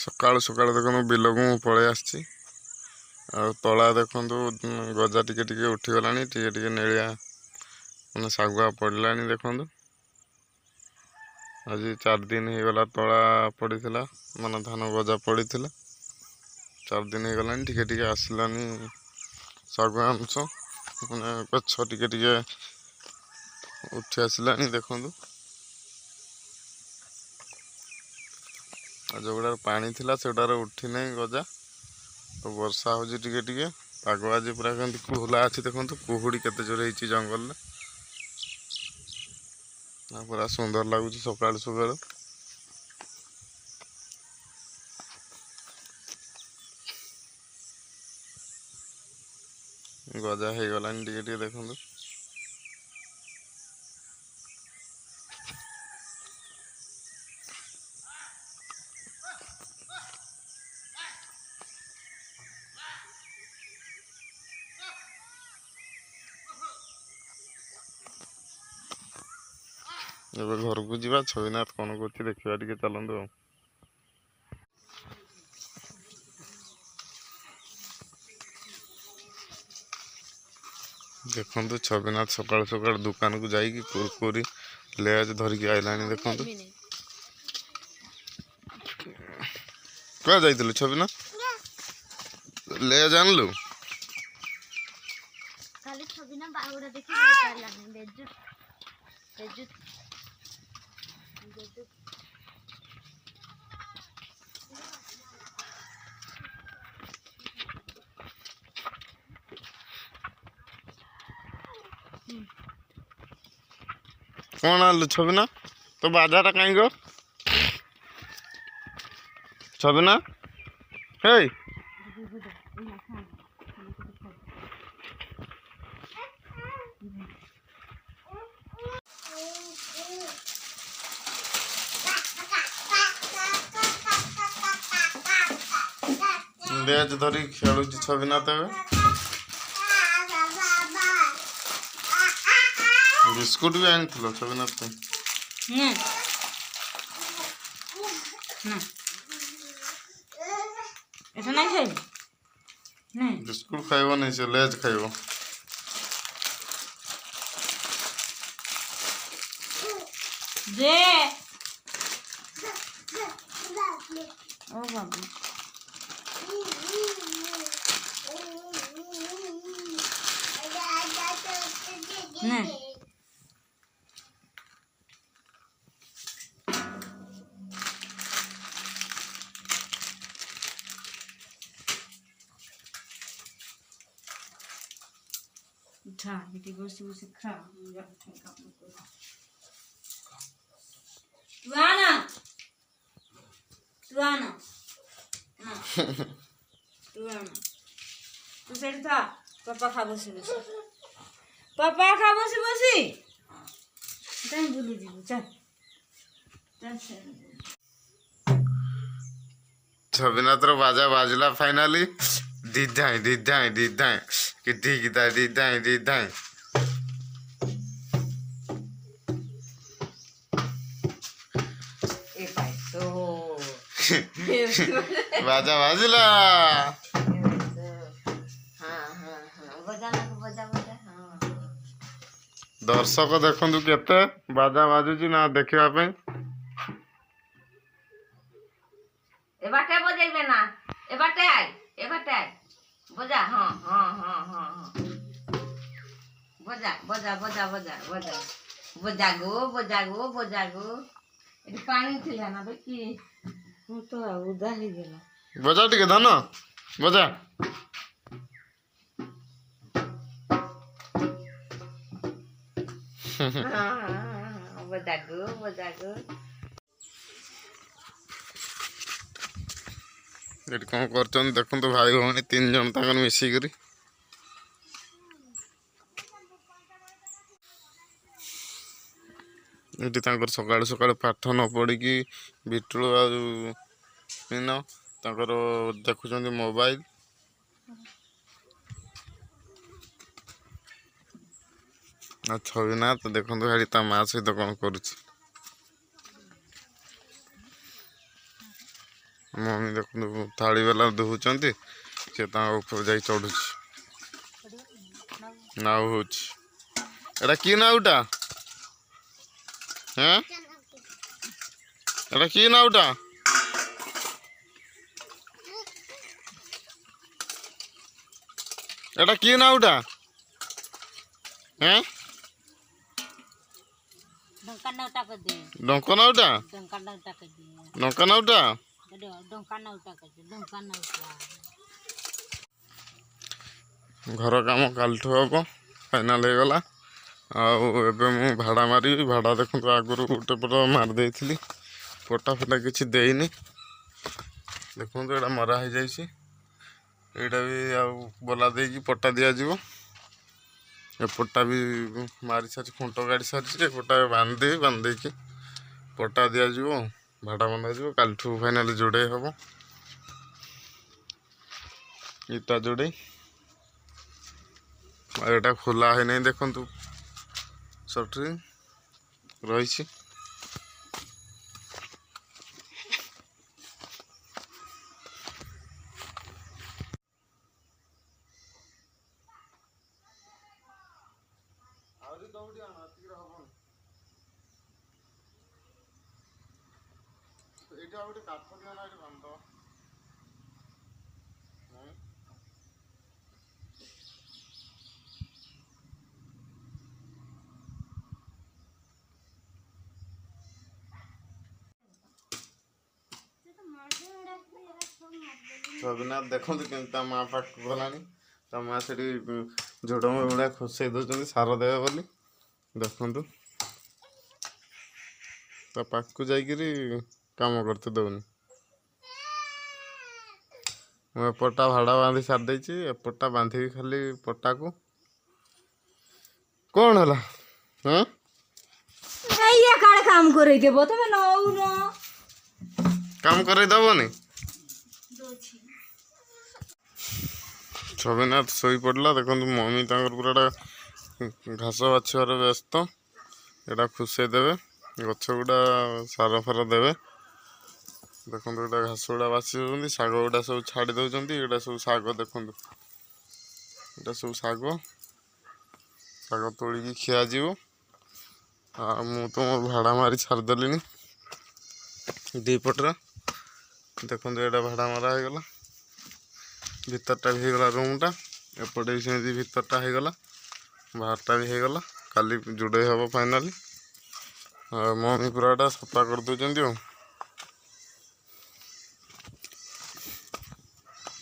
ସକାଳୁ ସକାଳୁ ଦେଖନ୍ତୁ ବିଲକୁ ମୁଁ ପଳେଇ ଆସିଛି। ଆଉ ତଳା ଦେଖନ୍ତୁ ଗଜା ଟିକେ ଟିକେ ଉଠିଗଲାଣି, ଟିକେ ଟିକେ ନେଳିଆ ମାନେ ଶାଗୁଆ ପଡ଼ିଲାଣି। ଦେଖନ୍ତୁ ଆଜି 4 ଦିନ ହେଇଗଲା ତଳା ପଡ଼ିଥିଲା, ମାନେ ଧାନ ଗଜା ପଡ଼ିଥିଲା। 4 ଦିନ ହେଇଗଲାଣି, ଟିକେ ଟିକେ ଆସିଲାନି ଶାଗୁଆ ଅଂଶ, ମାନେ ଗଛ ଟିକେ ଟିକେ ଉଠି ଆସିଲାଣି। ଦେଖନ୍ତୁ ଆଉ ଯେଉଁଗୁଡ଼ାରେ ପାଣି ଥିଲା ସେଗୁଡ଼ାରେ ଉଠି ନାହିଁ ଗଜା। ତ ବର୍ଷା ହେଉଛି ଟିକେ ଟିକେ, ପାଗ ଆଜି ପୁରା କେମିତି କୋହଲା ଅଛି। ଦେଖନ୍ତୁ କୁହୁଡ଼ି କେତେ ଜୋରେ ହେଇଛି ଜଙ୍ଗଲରେ, ପୁରା ସୁନ୍ଦର ଲାଗୁଛି ସକାଳୁ ସକାଳୁ। ଗଜା ହେଇଗଲାଣି ଟିକେ ଟିକେ ଦେଖନ୍ତୁ। ଏବେ ଘରକୁ ଯିବା, ଛବିନାଥ କ'ଣ କରୁଛି ଦେଖିବା ଟିକେ, ଚାଲନ୍ତୁ ଆଉ। ଦେଖନ୍ତୁ ଛବିନାଥ ସକାଳୁ ସକାଳୁ ଦୋକାନକୁ ଯାଇକି କୁରକୁରି ଲେଜ ଧରିକି ଆଇଲାଣି। ଦେଖନ୍ତୁ କୁଆ ଯାଇଥିଲୁ ଛବିନାଥ? ଲେଜ ଆଣିଲୁ? କ'ଣ ଆଣିଲୁ ଛବିନାଥ? ତୋ ବାଜାଟା କାହିଁ ଗো ଛବିନାଥ? ହେଇ ଲେଜ ଧରି ଖେଳୁଛି ଛବିନାଥ। ଏବେ ବିସ୍କୁଟ ବି ଆଣିଥିଲ ଛବିନାଥ ପାଇଁ? ବିସ୍କୁଟ ଖାଇବ ନାହିଁ, ସେ ଲେଜ ଖାଇବ। বসে বসে খা। তু সেটা থা, পাপা খা বসে বসে, পাপা খা বসে বসে। তাই বলে দিব, চল ଛବିନାଥର ବାଜା ବାଜିଲା ଫାଇନାଲି। ଦିଧାଇଁ ଦିଧାଇଁ ଦିଧାଇଁ କି ଠିକିତା ଦିଧାଇଁ ଦିଧାଇଁ। ବାଜା ବାଜିଲା। ଦର୍ଶକ ଦେଖନ୍ତୁ କେତେ ବାଜା ବାଜୁଛି ନା ଦେଖିବା ପାଇଁ। এবারটা বজাইবে না, এবারটা আয়, এবারটা আয়, বজা। হ্যাঁ হ্যাঁ হ্যাঁ হ্যাঁ হ্যাঁ, বজা বজা বজা বজা বজা বজা গো বজা গো বজা গো। এটি পানি ছিল না দেখি, ମୁଁ ତ ଉଦା ହେଇଗଲା। ବଜା ଟିକେ ଧନ ବଜା। ବଜା ଗো ବଜା ଗো। ଏଠି କ'ଣ କରୁଛନ୍ତି ଦେଖନ୍ତୁ ଭାଇ ଭଉଣୀ 3 ଜଣ ତାଙ୍କର ମିଶିକରି। ଏଠି ତାଙ୍କର ସକାଳୁ ସକାଳୁ ପାଠ ନ ପଢ଼ିକି ବିଟୁଳୁ ଆଉ ମିନ ତାଙ୍କର ଦେଖୁଛନ୍ତି ମୋବାଇଲ। ଆଉ ଛବିନାଥ ଦେଖନ୍ତୁ ହେଠି ତା ମା ସହିତ କ'ଣ କରୁଛି। ମମି ଦେଖନ୍ତୁ ଥାଳି ବାଲା ଧୋଉଛନ୍ତି, ସେ ତାଙ୍କ ଉପରେ ଯାଇ ଚଢୁଛି, ନାଉ ହଉଛି। ଏଟା କି ନାଉଟା? ହେଁ ଏଟା କି ନାଉଟା? ଏଟା କି ନାଉଟା? ହେଁ डंका नौटा कर दे, ଡଙ୍କ ନାଉଟା? डंका नौटा कर दे, ଡଙ୍କା ନାଉଟା? डंका नौटा कर दे, डंका नौटा। ଘର କାମ କାଲିଠୁ ହବ, ଫାଇନାଲ ହେଇଗଲା। ଆଉ ଏବେ ମୁଁ ଭାଡ଼ା ମାରିବି। ଭାଡ଼ା ଦେଖନ୍ତୁ ଆଗରୁ ଗୋଟେ ପଟ ମାରି ଦେଇଥିଲି, ପଟା ଫଟା କିଛି ଦେଇନି। ଦେଖନ୍ତୁ ଏଇଟା ମରା ହେଇଯାଇଛି, ଏଇଟା ବି ଆଉ ବଲା ଦେଇକି ପଟା ଦିଆଯିବ। ଏପଟଟା ବି ମାରି ସାରିଛି, ଖୁଣ୍ଟ ଗାଡ଼ି ସାରିଛି। ଏପଟଟା ବାନ୍ଧି ଦେଇକି ପଟା ଦିଆଯିବ, ଭାଡ଼ା ବନ୍ଧାଯିବ। କାଲିଠୁ ଫାଇନାଲି ଯୋଡ଼େଇ ହବ, ଇଟା ଯୋଡ଼େଇ। ଆଉ ଏଇଟା ଖୋଲା ହେଇନାହିଁ, ଦେଖନ୍ତୁ ସଟରିଂ ରହିଛି। ଏଇଟା ଗୋଟେ କାଠ ଦିଆ ନା, ଏଠି ବାନ୍ଧ। ରଘୁନାଥ ଦେଖନ୍ତୁ କେମିତି ତା ମା ପାଖକୁ ଗଲାଣି। ତା ମା ସେଠି ଝୋଡ଼ଙ୍ଗ ଗୁଡ଼ା ଖୋସେଇ ଦେଉଛନ୍ତି ସାର ଦେବେ ବୋଲି। ଦେଖନ୍ତୁ ତା ପାଖକୁ ଯାଇକିରି କାମ କରତେ ଦେଉନି। ମୁଁ ଏପଟଟା ଭାଡ଼ା ବାନ୍ଧି ସାରି ଦେଇଛି, ଏପଟଟା ବାନ୍ଧିବି ଖାଲି ପଟାକୁ। କ'ଣ ହେଲା? ହଁ ये काड़े काम करे के बो तमे नौ न କାମ କରେଇ ଦେବନି? ଛବିନାଥ ଶୋଇ ପଡ଼ିଲା। ଦେଖନ୍ତୁ ମମି ତାଙ୍କର ପୁରାଟା ଘାସ ବାଛିବାରେ ବ୍ୟସ୍ତ। ଏଇଟା ଖୁସେଇ ଦେବେ, ଗଛ ଗୁଡ଼ା ସାର ଫାର ଦେବେ। ଦେଖନ୍ତୁ ଏଇଟା ଘାସ ଗୁଡ଼ା ବାଛି ଦେଉଛନ୍ତି, ଶାଗ ଗୁଡ଼ା ସବୁ ଛାଡ଼ି ଦେଉଛନ୍ତି। ଏଇଟା ସବୁ ଶାଗ, ଦେଖନ୍ତୁ ଏଇଟା ସବୁ ଶାଗ ତୋଳିକି ଖିଆଯିବ। ଆଉ ମୁଁ ତ ମୋ ଭାଡ଼ା ମାରି ଛାଡ଼ିଦେଲିଣି ଦୁଇପଟରେ। ଦେଖନ୍ତୁ ଏଇଟା ଭାଡ଼ା ମରା ହେଇଗଲା, ଭିତରଟା ବି ହେଇଗଲା ରୁମ୍ଟା। ଏପଟେ ବି ସେମିତି ଭିତରଟା ହେଇଗଲା, ବାହାରଟା ବି ହେଇଗଲା। କାଲି ଯୋଡ଼େଇ ହେବ ଫାଇନାଲି। ଆଉ ମମି ପୁରାଟା ସଫା କରିଦେଉଛନ୍ତି ଆଉ।